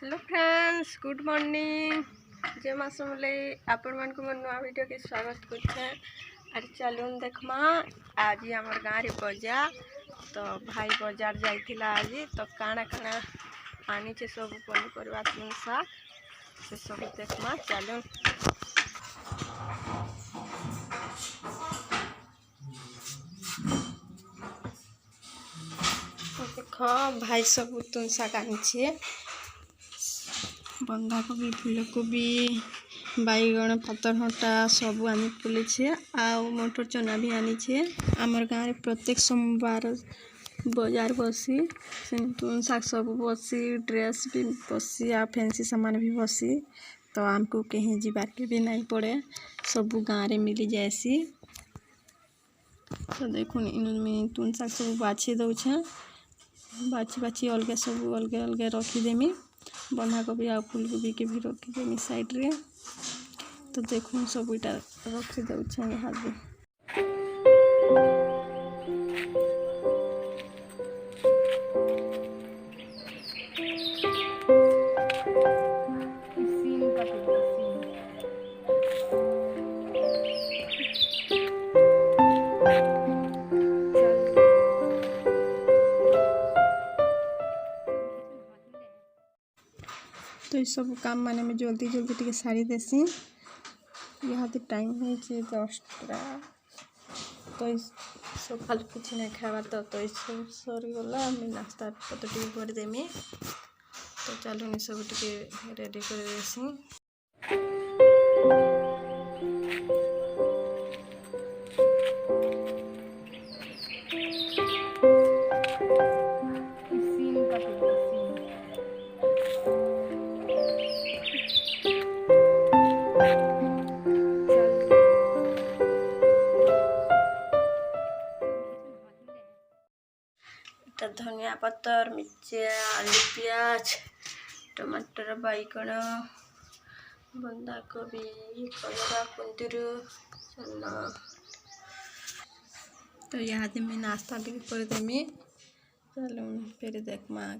Hello friends, good morning. जय माँ समलेई आपण मान को नुआ वीडियो के स्वागत करछे। अरे चलून देखमा आज हमर गाँव रे बजार। तो भाई बजार जाइथिला आज, तो काना काना आनी छे सब पनीपरिया तुन शाक से सब देखमा चलून। देखो भाई सब तुन शाक आनी छे, बंधा कोबी, फूलकोबी, बैगण, पतरघंटा सब आनी पड़े। आउ मटर चना भी आनी छे। आमर गाँव रे प्रत्येक सोमवार बाजार बसी, तुन शाक सब बसी, ड्रेस भी बसी आ फैंसी सामान भी बसी। तो आमको कहीं जीवार के भी नहीं पड़े, सब गाँव रे मिली जाएसी। तो देखो इन तुन शाक सब बाछी दउछे, बाछी बाछी अलगे सब अलगे अलगे रखी देमी। बंधा कोबी आ फूलकोबी के भी रखी देमी साइड रे। तो देखो सब इटा रखी दउछे यहाँ दे। तो ये सब काम माने में जल्दी जल्दी टिके सारी देसी। यहाँ तो टाइम है 10टा। तो सकाल कुछ नहीं खावा तो सब सरी गला नाश्ता पत्र टिके कर देमी। तो चलो सब टिके रेडी कर देसी। धनिया पत्तर, मिर्चा, आलू, प्याज, टमाटर, बैगण, बंधा कोबी, कलरा, कुंदरू, चना। तो यहाँ दे मैं नाश्ता भी कर देमी। चलो फिर देखमा।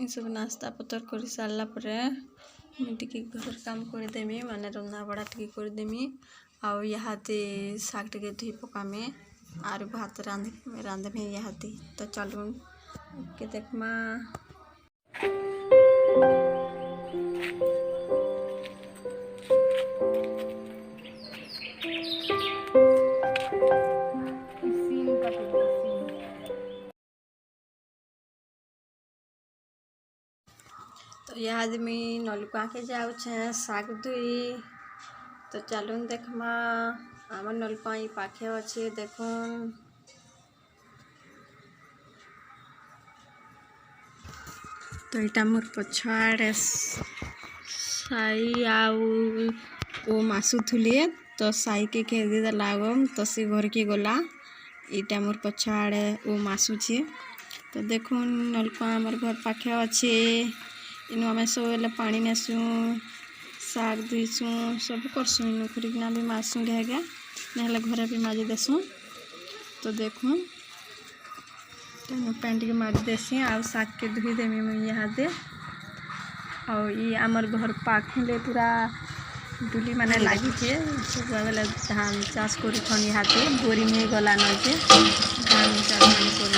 सब नाश्ता पतर कर सारा पर टिके घर काम कर देमी, माने रंधा बड़ा टिके कर देमी। आउ यहाँ शाग टिके धुई पकामी आर भात रांधमी यहाँ। तो चलून के देखमा। तो यह आदमी नलकुआ के जाऊे शाग धुई। तो चलून देखमा आम नलकुआ पाखे अच्छे देखुन। तो यहाँ मोर पछाड़े साई आउ मासु थुलिए। तो साई के खेदी दे लागम तो से घर के गला। इटा मोर पछाड़े वो मासु छे। तो देखुन नलकुआ आमर घर पाखे अच्छे। इनु आम सब पानी नेसु, शाग धुईसु, सब करसु। इनु खुरिकिना भी मासु घेगे ना घरे भी माजी देसु। तो देखूँ तो पैंट के मारी देसी आ शाग के धुई देमी मुझे यहाँ दे। और ये आमर घर पाखे पूरा डुली माने लगी थे। सब बेले धान चाष कर यहाँ बोरिंग हो गला न धान चाष कर।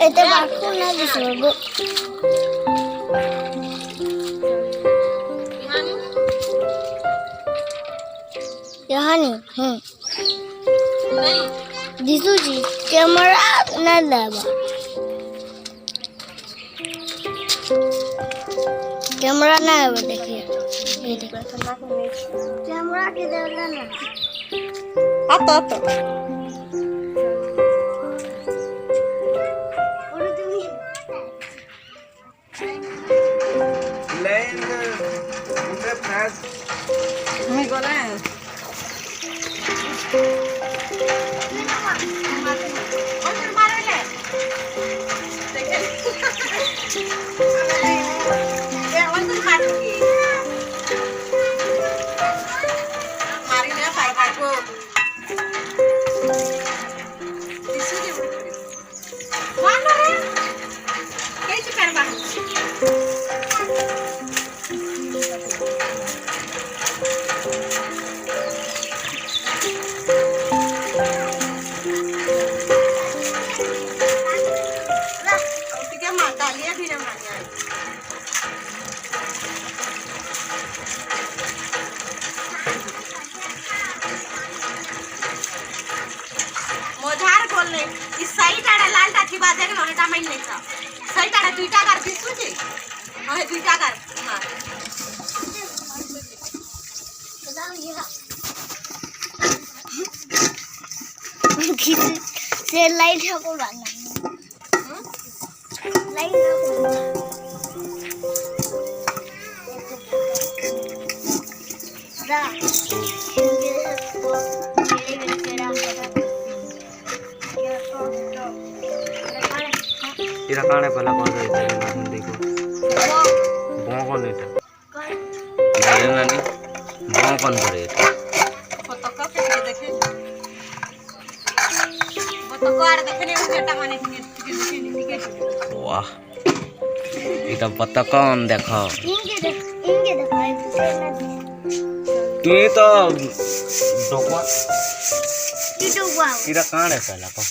Este barco no es sorbo. यहाँ नहीं दिसू जी कैमरा ना लेवा कैमरा ना है देखिए कैमरा के देवला ना অত অত আমি গলা मोझार बोलले इस सही टाड़ा लाल टाठी बात देख लो हेटा माइन नहीं था सही टाड़ा दुईटा कर दिसु जी हां दुईटा कर हां से लाइट है को लाना लाइट है को दा इरा काने पहला कौन सा इतना नाम देखो बॉ कौन इटा जाने नानी बॉ कौन करे इटा पतका के देखे पतका आर देखने में बेटा माने के वाह इटा पता कौन देखो इंगे देखो तू तो डोकवा इटो वाओ इरा काने पहला को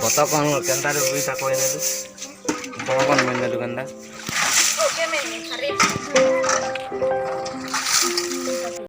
बता कौन केंता रे बीटा कोई ने तू बॉ कौन मैंने दुकानदार ओके मैं अरे